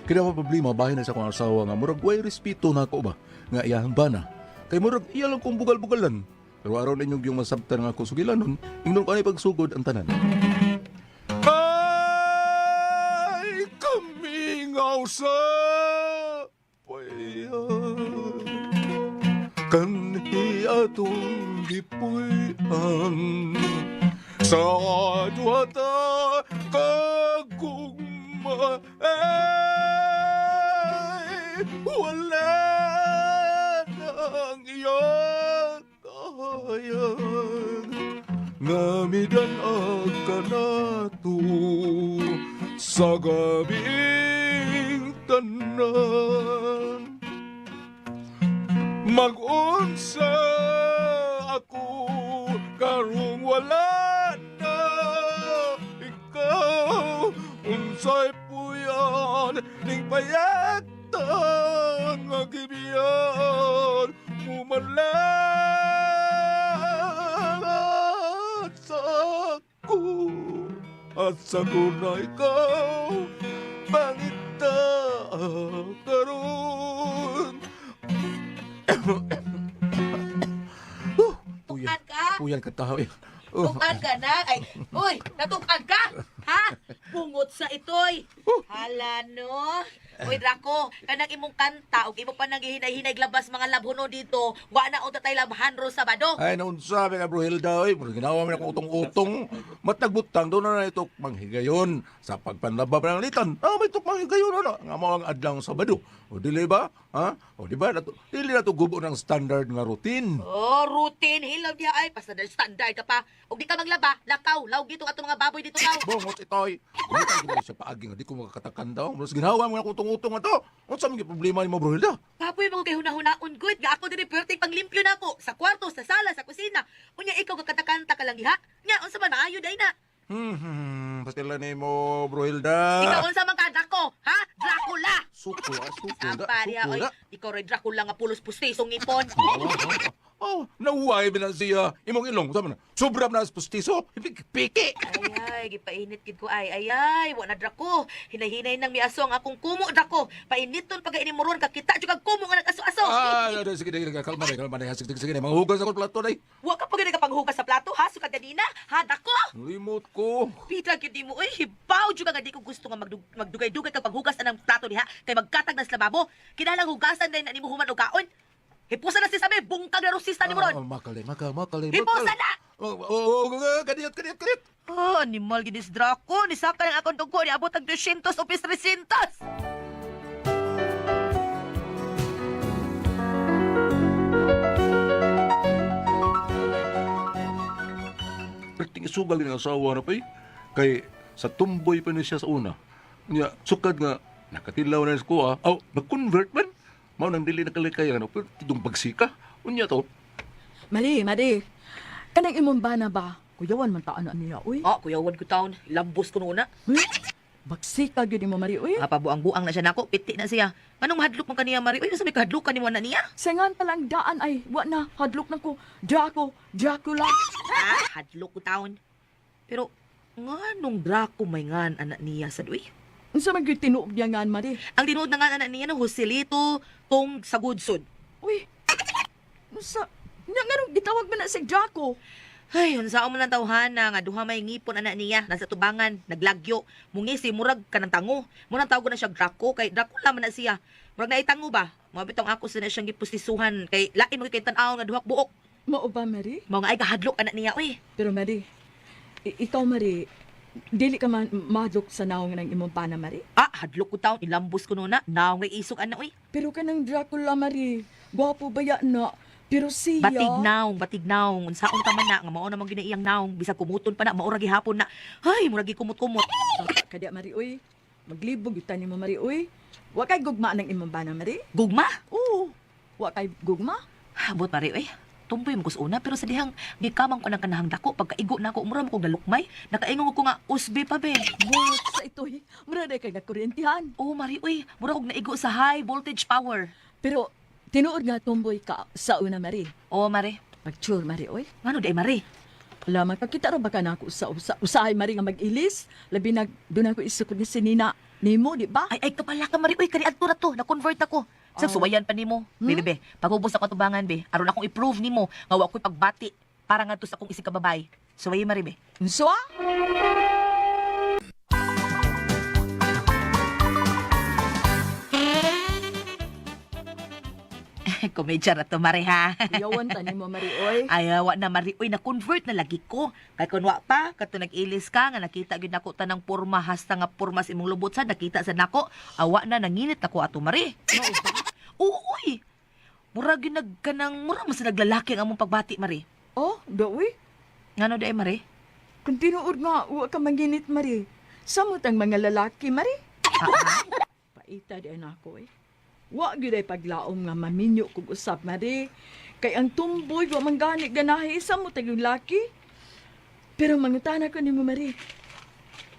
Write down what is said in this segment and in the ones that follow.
Kaya mo problema, bahay na sa akong asawa nga, murag way respeto na ako ba? Nga iyahan ba na? Kay murag iya lang kong bugal-bugalan. Pero araw ninyong yung masabtan nga ako sugilanon, ingnon ko ay pagsugod ang tanan. Ay, kamingaw sa payan, kanhi atong gipuyan, sa duwata kagugma. Wala nang iyong kahayag, ngamidan ka na to sa gabing tanan. Mag-unsa ako karong wala na ikaw, unsay puyan ning payag nga gibiyan mumalat sa ako at sa na ikaw pangita karon. Tukan ka? Puyan ka tao eh. Tukan ka na? Ay, uy, natukan ka? Ha? Bungot sa itoy. Hala, no? Uy, Draco, kanang imong kanta, o imo pa nang hinay-hinay glabas mga labhono dito, wa na unta tay labhan ro Sabado. Ay, naun sabi nga bro Hilda, oy, ginawa mo na akong utong-utong. Matagbutang doon na ito manghigayon sa pagpanlaba pa ng litan. May ito manghigayon na nga mo ang adlang Sabado. O dili ba? Ha? O di ba? Dili na ito gubo ng standard nga routine. Oh, routine, hilaw diya ay, standard ka pa. O di ka maglaba, lakaw, lawg dito ato mga baboy dito kaw. Bungot itoy. Hindi tayo ginawa siya paaging. Di ko makakatakan daw. Mas ginawa mo na akong utong-utong na to. Ano sa mga problema ni mo bro Hilda? Kapoy mo kay hunahuna-hunaon good, nga ako diri perting panglimpyo na ko sa kwarto, sa sala, sa kusina. Unya ikaw kakatakanta ka lang diha. Nya unsa man maayo day na? Pastila ni mo bro Hilda. Ikaw unsa man ka Draco, ha? Dracula. Sukula. Ampari oy, ikaw ray Dracula nga pulos pustisong ipon. Oh, nauway ba na siya? Imong ilong, sama na. Sobra na sa pustiso. Piki. Ay, gipainit gid ko ay. Wa na Draco. Hinay-hinay nang miaso ang akong kumo Draco. Painiton pag inimuron ka kita jud kag kumo nga nag-aso-aso. Sige, kalma na. Sige, manghugas ako plato na. Wa ka pa gid ka panghugas sa plato ha, sukad ganina. Ha, Draco? Limot ko. Pita gid mo oy, hibaw jud nga di ko gusto nga magdugay-dugay kag panghugas anang plato diha kay magkatag na sa lababo. Kinahanglan hugasan din na nimo human og kaon. Hipusa na si sabi, bungkag na rosista ni mo ron. Makali. Hipusa na! Kaniyot. Animal ginis Draco. Nisaka ng akong dugo. Niabot ang 200 o 300. Perting isugal ng asawa na pa eh. Kay sa tumboy pa niya siya sa una. Niya, sukad nga, nakatilaw na sa kuha. Nag-convert man. Mao nang dili nakalikayan. Pero tidong pagsika. Unya to. Mali. Kanang imong bana ba? Kuyawan man taan niya, uy. Kuyawan ko taon. Lambos ko nuna. Bagsika gyud mo Mari, uy. Pabuang-buang na siya nako. Piti na siya. Anong mahadlok mo kaniya, Mari? Uy, sabi kahadlokan ni mo na niya. Sengan talang daan ay wa na hadlok na ko. Dracula. Hadlok ko taon. Pero, nga nung Draco may ngan anak niya sa uy. Unsa man gyud tinuod niya ngan Mari? Ang tinuod na nga anak niya no, Joselito tong sagudsod. Uy. Unsa? Nya nganong gitawag man na si Draco? Ay, unsa mo lang tawhana nga duha may ngipon anak niya nasa tubangan, naglagyo. Mungisi murag kanang tango. Murag tawag ko na siya Draco kay Dracula man na siya. Murag naitango ba? Mabitong ako sa na siyang gipustisuhan kay lain mo kay tan-aw nga duhak buok. Mao ba Mari? Mao nga ay kahadlok anak niya uy. Pero Mari, ikaw Mari, dili ka man madlok sa naong ng imong pana Mari? Hadlok ko taon ilambos ko nuna. Naong nga isog anak uy. Pero kanang Dracula Mari, gwapo baya na. Pero siya... Batig naong. Unsaon ta man na, nga mao namang ginaiyang naong. Bisag kumuton pa na, maura gihapon na. Ay, mura kumot-kumot. Kadya Mari, uy. Maglibog yutan ni mo Mari, uy. Wa kay gugma ng imong bana Mari? Gugma? Oo. Wa kay gugma? Abot Mari, uy. Tumpoy mo ko sa una, pero sa dihang gikamang ko ng kanahang dako. Pagkaigo na ako, mura mo kong nalukmay. Nakaingong ko nga, usbi pa, be. What sa ito, eh? Mura na kay nakuryentihan. Oo, Mari, uy. Mura kong naigo sa high voltage power. Pero, tinuod nga tumboy ka sa una, Mari. Oo, Mari. Pagtsure, Mari, oy. Ano day Mari? Alam, makakita rin baka na ako usahay, Mari, nga mag-ilis. Labi na, doon ako isukod ni sinina. Nimo, di ba? Ay kapala ka Mari, uy kani adto na to, na-convert ako. Sa suwayan pa nimo. Be, pagubos ako tubangan be, aron akong i-prove nimo nga wa ko'y pagbati para ngadto sa akong isig ka babae. Suwayi Mari be. Unso, ah? Komedya na to Mari ha. Yawan ta nimo, Mari, oy. Ay, wa na Mari, uy na-convert na lagi ko. Kay kun wa pa, kato nag-ilis ka nga nakita gyud nako tanang porma hasta nga porma sa imong lubot sa nakita sa nako. Awa na nanginit ako ato Mari. Mao ba? Oo, uy. Mura ginag kanang mura mas naglalaki ang among pagbati Mari. Oh, dawi. Ngano day Mari? Kung tinuod nga, huwag ka manginit, Mari. Samot ang mga lalaki, Mari. Paita di ako, eh. Huwag yun ay paglaom nga maminyo kung usap, Mari. Kay ang tumboy, huwag mangganik ganahi, samot ang yung laki. Pero mangutana ko ni mo, Mari.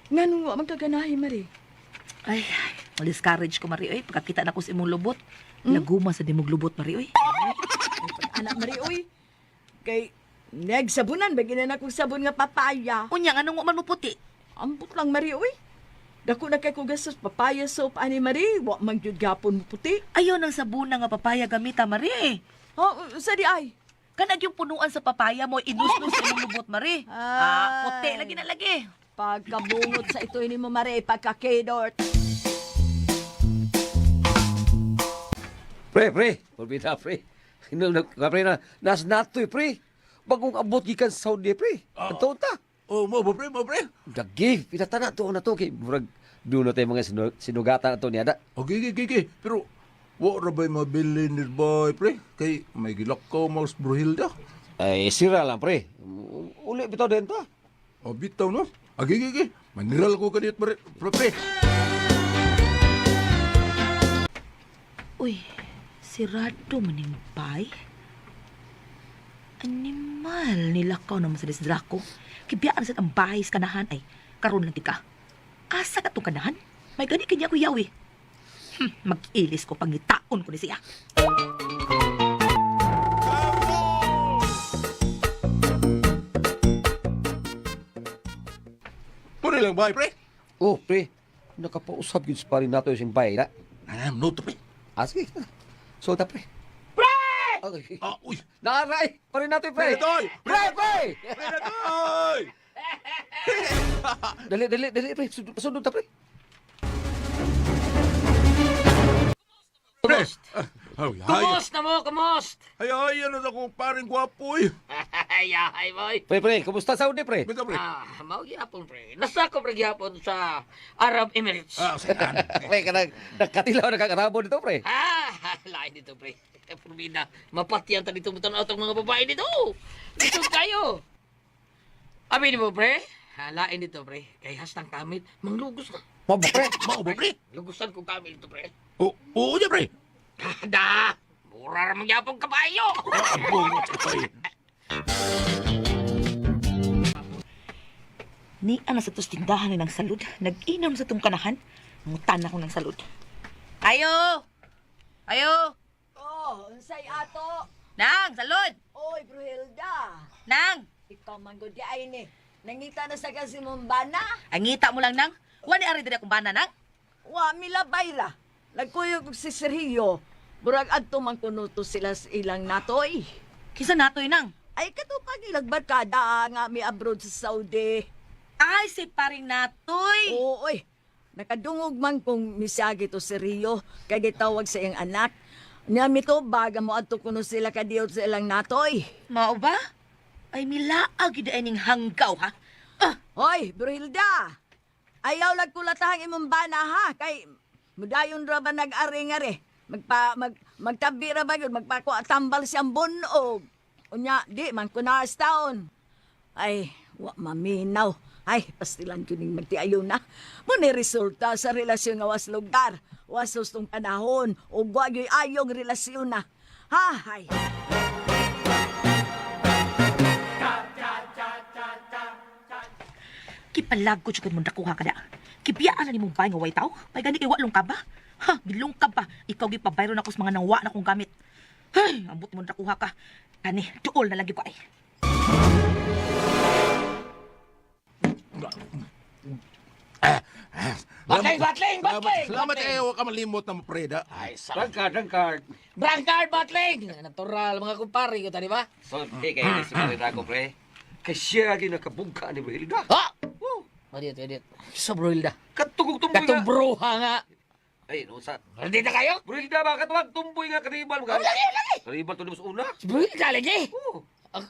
Nga nung huwag magkaganahi, Mari. Ay, discourage ko Mari, oy. Pagkakita na ko sa imong lubot. Laguma sa dimog lubot Mari, oy. Anak, Mari, uy. Kay, nagsabunan, bagyan na akong sabon nga papaya. Unya, anong wa man mo puti? Ambot lang, Mari, uy. Dako na kay ko gastos papaya soap ani Mari, wa man gyud gapon mo puti. Ayaw ng sabuna nga papaya gamita, Mari. Oh, sa di ay. Kanag yung punuan sa papaya mo, inusnos sa imong lubot, Mari. Ay. Puti, lagi na lagi. Pagkabungot sa ito ini mo Mari, pagka-kedort. Pre. Purbita, pre. Pre na, nas natoy, pre. Bagong abot gikan sa Saudi, pre. Ang ta. Oh, mo pre, mo pre. Dagi, pinatana to na to. Kay, murag, doon na tayo mga sinugatan na to niya. Okay. Pero, wa ra ba'y mabili ni boy, pre? Kay, may gilakaw mas Bruhilda. Ay, sira lang, pre. Uli, bitaw din ta. O, bitaw, no? Okay. Maniral ko kanit, pre. Uy, sirado maning bay. Animal, nilakaw naman sa Draco. Kibiyaan sa ang bahay sa kanahan ay karon lang tika. Asa ka itong kanahan? May gani kanya ko yawi. Mag-ilis ko pangitaon ko ni siya. Puri lang bay, pre. Oh, pre. Nakapausap yun sa parin nato yung bay, na. No, to, pre. Sige. So, ta, pre. Okay. Uy. Naaray! Parin nato yung pre. Pre, Pre! Pre na toy! Dali, pre. Sundot ta, pre. Pre! Kumusta mo? Kumusta? Ay, ano sa kong paring gwapo, eh. Yahay, boy. Pre, kumusta Saudi, pre? Bita, pre. Mau gyapon, pre. Nasa ko, pre, gyapon sa Arab Emirates. Saan? Pre, nakatilaw na kakarabo dito, pre. Lain dito, pre. Purbina, mapatiyan ta dito mutan atong mga babae dito. Dito kayo. Abi ni mo, pre. Lain dito, pre. Kay hastang kamit, manglugos na. Mabo, pre. Mao ba, pre? Lugusan ko kami dito, pre. Oo, niya, pre. Da! Mura ramang gyapon kabayo. Bungot ka pa, eh. Ni ana sa tos tindahan ng salud. Nag-inom sa tong kanahan. Ngutan ako ng salud. Ayo! Oh, unsay ato? Nang, salud! Oy, Bruhilda. Nang! Ikaw man gud di ay ni. Nangita na sa kasi mong bana. Ang ngita mo lang nang. Wani ari diri akong bana nang. Wa milabay ra. Nagkuyog og si Sergio. Murag adto man kuno to sila sa ilang natoy. Kisa natoy nang. Ay katupag ilagbar kada nga mi abroad sa Saudi. Ay, si paring natoy. Oy. Nakadungog man kung misagi to si Rio kay gitawag sa iyang anak. Nya mito baga mo adto kuno sila kadiyot sa ilang natoy. Mao ba? Ay, milaag yun ay ning hanggaw, ha? Hoy, Bruhilda. Ayaw lag kulatahang imong bana ha kay mudayon ra ba nag-ari-ngari. Magtabi ra ba yun, magpakuha tambal siyang bunog. Unya, di man kunaas taon. Ay, wa maminaw. Ay, pastilan ko ning magtiayo na. Muna resulta sa relasyon nga was lugar. Wasos tong panahon. O wagyo'y ayong relasyon na. Ha, ay. Kipalagod siya kay mong nakuha ka na. Kibiyaan na ni mong bahay nga way tao. May gani kay walong ka ba? Ha, bilong ka ba? Ikaw gipabayro na ko sa mga nangwa na kong gamit. Ay, ambot mo nakuha ka. Ani, duol na lagi ko ay. Batling! Salamat kayo, huwag ka malimot na mapreda. Ay, Drangkard. Brangkard, Batling! Natural, mga kumpari ko, tani ba? So, kayo si Marina ko, pre. Kasi siya ginakabungka ni Brihilda. Ha? Edit. Sa Brulda. Katugog-tumboy nga. Katubruha nga. Ay, no, sa... Hindi na kayo? Brihilda, bakit wag tumboy nga karibal mo ka? Lagi! Karibal to sa una. Si Brulda lagi. Oo.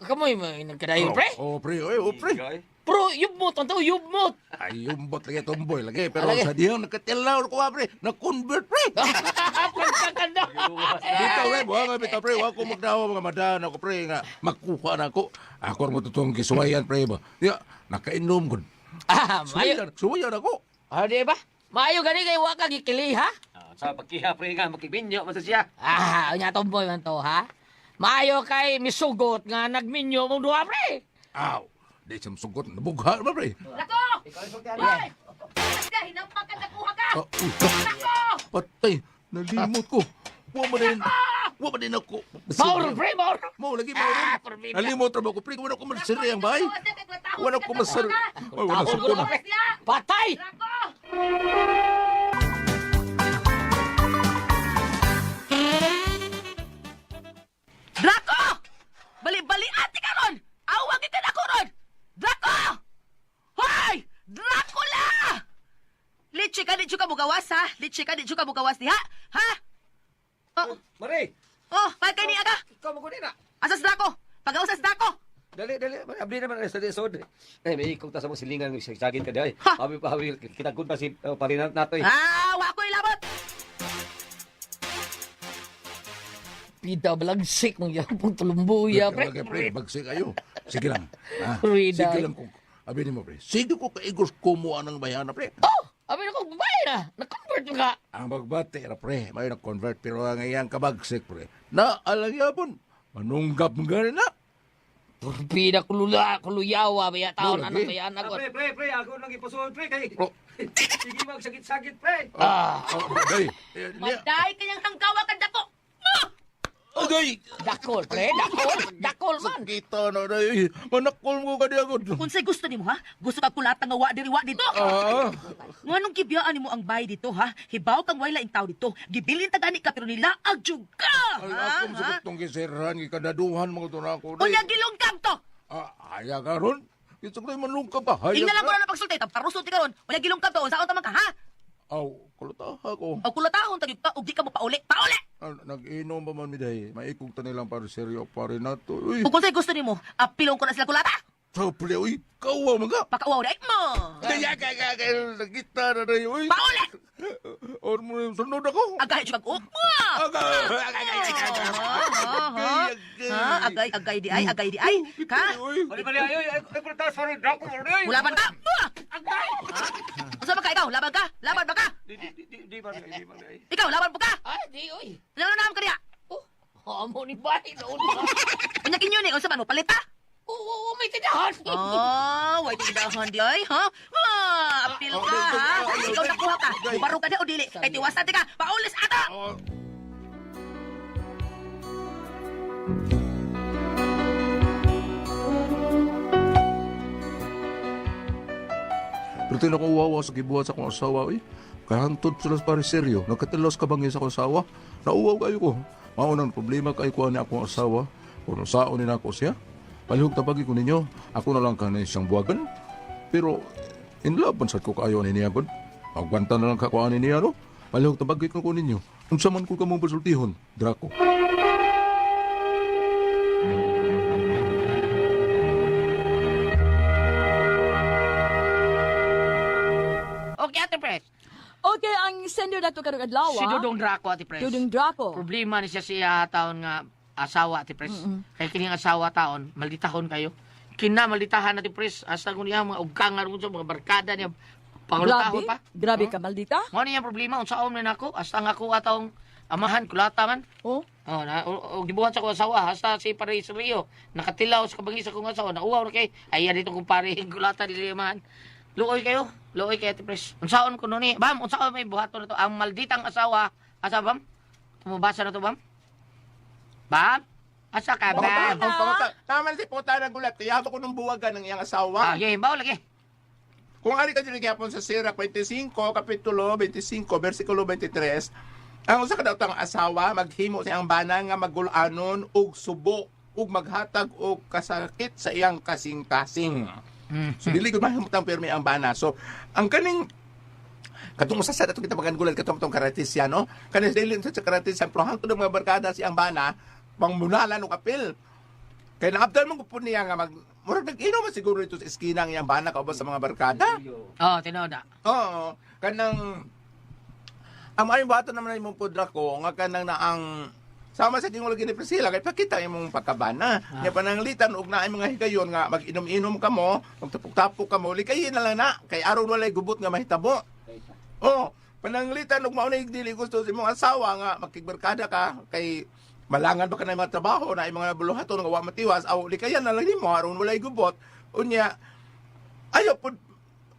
Kamoy, nagkadayon, pre? Oh, pre, oh, pre. Guy. Pero, yubmot, ang tao, yubmot. Ay, yumbot lagi, tomboy lagi. Pero Lagi. sa diyang nakatilaw ko, pre, na-convert, pre. Pagkakanda. Bitaw, pre, buha nga, bitaw, pre. Huwag ko magdawa mga madaan ako, pre, nga makuha na ako. Ako mo tutong kisuwayan, pre, ba? Diya, nakainom ko. Mayo. Suwayan ako. Di ba? Mayo gani kayo waka gikili, ha? Sa pagkiha, pre, nga, makibinyo, masa siya. Nya tomboy man to, ha? Mayo kay misugot nga nagminyo mong duha, pre. Aw, di siya masugot. Nabugha ba, pre? Lako! Ay! Basta, hinampak ka nakuha ka! Lako! Patay, nalimot ko. Wa ba din ako. Mauro, pre, mauro. Mau lagi, mau rin. Forbida. Nalimot na ba ko, pre? Wala ko masiri ang bahay. Wala ko masiri. Ay, wala Tawag sa ko na, pre. Patay! Lako! Draco! Bali-bali ati ka ron! Awag ka na ko ron! Draco! Hoy! Dracula! Litsi ka, di ka mugawas, ha? Litsi ka, di ka mugawas, di ha? Ha? Oh, Mari, oh, pagkay niya ka? ikaw mo ko na. Asas Draco! Pag-ausas Draco! Dali. Abdi naman sa desod. Eh, may ikong tasa mo silingan ng sagit ka dahil. Ha? Habi, kita kunta si parinat nato eh. Ah, wa ko ilabot! Pida balagsik mong yapong tulumbuya, pre. Lagi, pre, bagsik kayo. Sige lang. Ah, Rida. sige lang kung... Abi ni mo, pre. Sige ko kaigos kumuha ng bayana, pre. Oh! Abi na ko, babae na. Na-convert mo ka. Ang magbati, pre, may na-convert, pero ngayon kabagsik, pre. Na, alangyapon, manunggap nga na. Pida kuluyawa, baya taon, Lagi. anong baya na ko. Pre, ako nang ipusun, pre, kay. Oh. Sige, magsagit-sagit, pre. Day, Maday kanyang hanggawa ka dako! Agay! Dakol, pre, dakol man. Kita na, day. Manakol mo ka di ako. Kung sa'y gusto nimo, ha? Gusto ka kulata nga wa diri wa dito? Ah, Nganong gibiyaan nimo ang bay dito, ha? Hibaw kang wala ing tao dito. Gibilin ta gani ka pero nila agyug ka. ay, Ha? akong sagot tong kisirhan, ikadaduhan mga ito na ako. Unya gilungkam to. Aya ka ron. Ito ko manlungkap pa. Hayag Ingna lang ko ka. na pagsulti ta parusot ti karon. Unya gilungkam to. Unsaon ta man ka, ha? Aw, kulataha ko. O kulatahon tagid ka ug di ka mo pauli. Pauli. Nag-inom pa man miday. Maikog ta nilang para seryo pa rin nato. Uy, Kung sa'y gusto nimo, apilong ko na sila kulata. saple, uy. Kawa mga. Pakauwaw na mo. Kaya, nagkita na rin, uy. Pauli. Or mo yung sunod ako. Agay jud kag ukma. Ha? Agay di ay. Ka? Mali, ay, kultas, sorry, drako, mali. Mulaban ka? Agay. Unsa ba ka ikaw? Laban ka? Laban ba ka? Di ba, Ikaw laban po ka? Ay, di, oy. Nananam ka diya. Amo ni bay, noon ba? Unya kinyo ni unsa man mo palit ha? Oo, may tindahan. Oh, wait tindahan di ay, ha? Apil ka ha? Ikaw nakuha ka. Baro ka di o dili. Kay tiwasan ti ka. Paulis ato. Pero tinan ko uwawa sa gibuhat sa akong asawa, uy. Kaya hantod sila sa pariseryo. Nagkatilaw ka bangin sa akong asawa. Nauwaw kayo ko. Maunang problema kayo ko ni akong asawa. Kung saon ni ako siya. Palihog tabagi ko ninyo. Ako na lang kanin siyang buwagan. Pero, in love, bansat ko kayo ni niya, God. Pagwanta na lang kakuha ni niya, no? Palihog tabagi ko ninyo. Kung saman ko kamong pasultihon, Draco. Okay, Ate Pres. Okay, ang sender na to karong adlaw. Si Dudong Draco, Ate Pres. Dudong Draco. Problema ni siya taon nga asawa, Ate Pres. Kaya kining asawa taon, malditahon kayo. Kina malditahan, Ate Pres. Hasta kung niya, mga ugkangan mo sa mga barkada niya. Pangulutahon pa. Grabe ka, maldita. Mo niya problema, unsaon man ako. Hasta nga ako atong amahan, kulata man. Oh, Gibuhat sa ko asawa, hasta si Paris Rio. Nakatilaw sa kabangis sa kong asawa. Nauwaw na kay, ayan dito kong pare, kulata dili amahan. Luoy kayo, Ate Pres. Unsaon ko nun eh. Bam, unsaon may buhaton na to. Ang malditang asawa, asa bam? Tumabasa na to, bam? Bam? Asa ka ba? Tama na si puta ng gulat. Kaya ko nung buwagan ng iyang asawa. Okay, bawo lagi. Kung ari ka dili gyapon sa Sirach 25 kapitulo 25 bersikulo 23, ang usa ka daw tang asawa maghimo sa iyang bana nga magulanon og subo ug maghatag og kasakit sa iyang kasing-kasing. So dili gud mahimutang pirmi ang bana. So ang kaning katong usa sa dato kita magangulan katong karatisyan no. Kanis dili sa karatisyan pero hangtod ang mga barkada si ang bana pangmunalan og apil. Kaya naabdal mo po niya nga murag nag-inom man siguro ito sa eskina ang iyang bana kaubos sa mga barkada. Oh, tinood na. Oo. Kanang ang maayong bato naman ay mong pudra ko nga kanang na ang sama sa tingog ni Priscilla kay pakita imong pagkabana. Nya pananglitan og naay mga higayon nga mag-inom-inom ka mo, magtapok-tapok ka mo, likayin na lang na kay aron walay gubot nga mahitabo. Oh, pananglitan og mao na dili gusto sa imong asawa nga makigbarkada ka kay malangan ba ka na mga trabaho na mga buluhaton nga wa matiwas aw likayan na lang nimo aron walay gubot unya ayo pud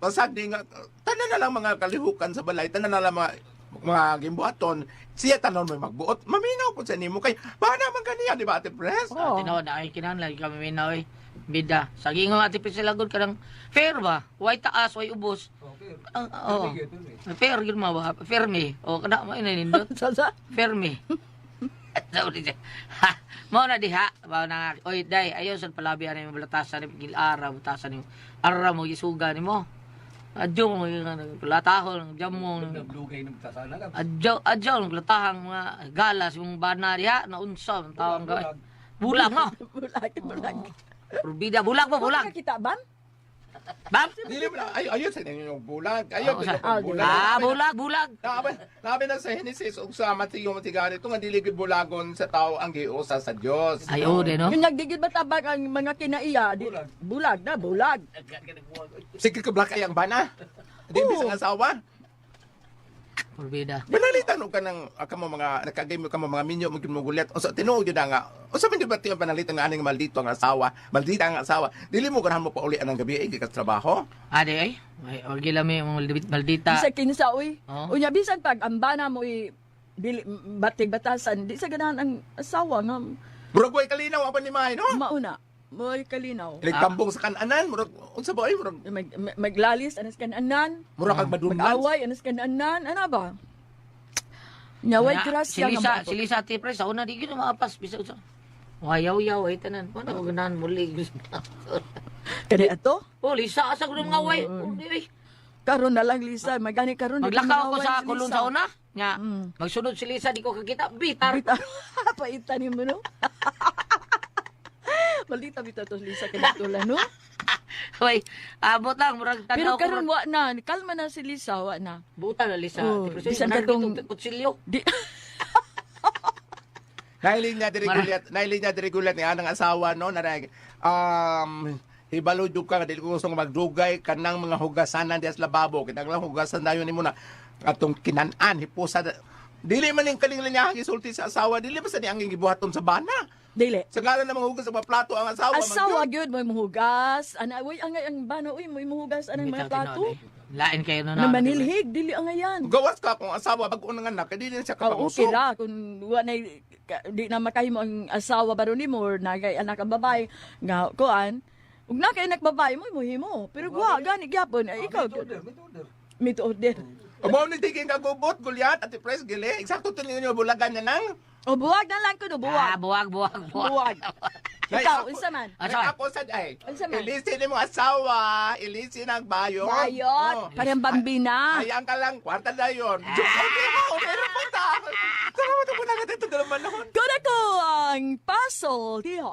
pasagdi nga tanan na lang mga kalihukan sa balay tanan na lang mga gimbuhaton siya tanon mo magbuot maminaw pud sa nimo kay bana man kaniya di ba Ate Pres? Oh. Tinood na ay kinahanglan kami minaw eh. Bida. Saging nga Ate Priscilla gud kanang fair ba? Way taas, way ubos. Oo. Fair gyud mo ba? Fermi. O kada mo ina nindot. Sa? Fermi. Sabi siya, ha, mo na diha, ba na, oy, day, ayaw sa palabi, ano yung balatasan, gil araw, batasan yung araw mo, isuga ni mo. Adyo mo, palatahon, jam mo, adyo, palatahang mga galas, yung bana diha, naunsa, ang tawang gawin. Bulag mo, Bulag. Rubida, bulag mo, bulag. Kita ba? Bam? Dili mo na ayo sa ninyo bulag ayo Bulag. Labi na sa Genesis ug sa Mateo matigari ito nga dili gid bulagon sa tao ang giusa sa Dios. Ayo din, no? Yung nagdigid ba tabag ang mga kinaiya? Bulag na, bulag. Sige ka black ay ang bana. Di bisang asawa. Rubida. Banalitan og kanang kamo mga nakagame ka mga minyo mo gulat. Unsa tinuod yun nga. Unsa man gyud ba tiyang panalitan nga aning maldito ang asawa? Maldita ang asawa. Dili mo ganahan mo pa uli ang gabi ay gikas trabaho. Ade ay, wag gila mi maldita. Bisa kinsa uy. Oh. Unya bisan pag ang bana mo dili batig batasan, di sa ganahan ang asawa nga Murag way kalinaw ang panimay no. mauna. Mo'y kalinaw. Iligtambong sa kananan murag unsa ba ay murag Maglalis anas kan anan. murag kag madunlan. Mag-away anas kan anan. Ano ba? Nyaway grasya Si Lisa Ate Pres, sa una di gid maapas bisa sa. Wayaw-yaw ay tanan. Ano ko ganahan muli. Kani ato? Oh, Lisa asa gud mga way. Oh, di. Karon na lang Lisa, magani karon di Maglakaw ko mag-away sa si kulon Lisa. sa una. Nya, magsunod si Lisa di ko kakita. Bitar. Paitan mo no? Maldita bitaw to Lisa kanatula no? Hoy, abot lang murag Pero tanaw ko. karon wa na, kalma na si Lisa, wa na. Buta na Lisa. Oh, Ate Pres, bisan katong katong- kutsilyo. Di Nailing niya dirigulat ni anang asawa no na hibalo jud ka dili ko gusto nga magdugay kanang mga hugasanan dias lababo kinahanglan hugasan dayon nimo na atong kinan-an hipusa dili man ning kaling niya gisulti sa asawa dili ba sa niyang gibuhaton sa bana dili. sa ngalan ng mga hugas sa mga plato ang asawa Asawa man gyud mo muhugas. Ana uy ang bano uy mo muhugas anang mga plato. Lain kayo na Na manilhig dili ang ayan. yun. Gawas ka kung asawa bag-o nga anak dili na siya Okay kapanguso ra kung wa na di na makahimo ang asawa baro nimo or nagay anak ang babae nga kuan. Ug na kay anak babae mo himo. Pero wa gani gyapon ay ikaw. Meet order. Amo ni tiging kagubot gulyat at press gili eksakto to ninyo bulagan na nang O buwag na lang ko no buwag. Buwag. Buwag. Ikaw unsa man? Asa? ako sa ay Unsa man? ilisin mo asawa ilisin ang bayot Bayot. Parang bambina. Ayan ka lang, kwarta na yun. Okay mo, meron pa ta. Tara mo ito mo na natin ito naman. Kuna ko ang puzzle. Diho.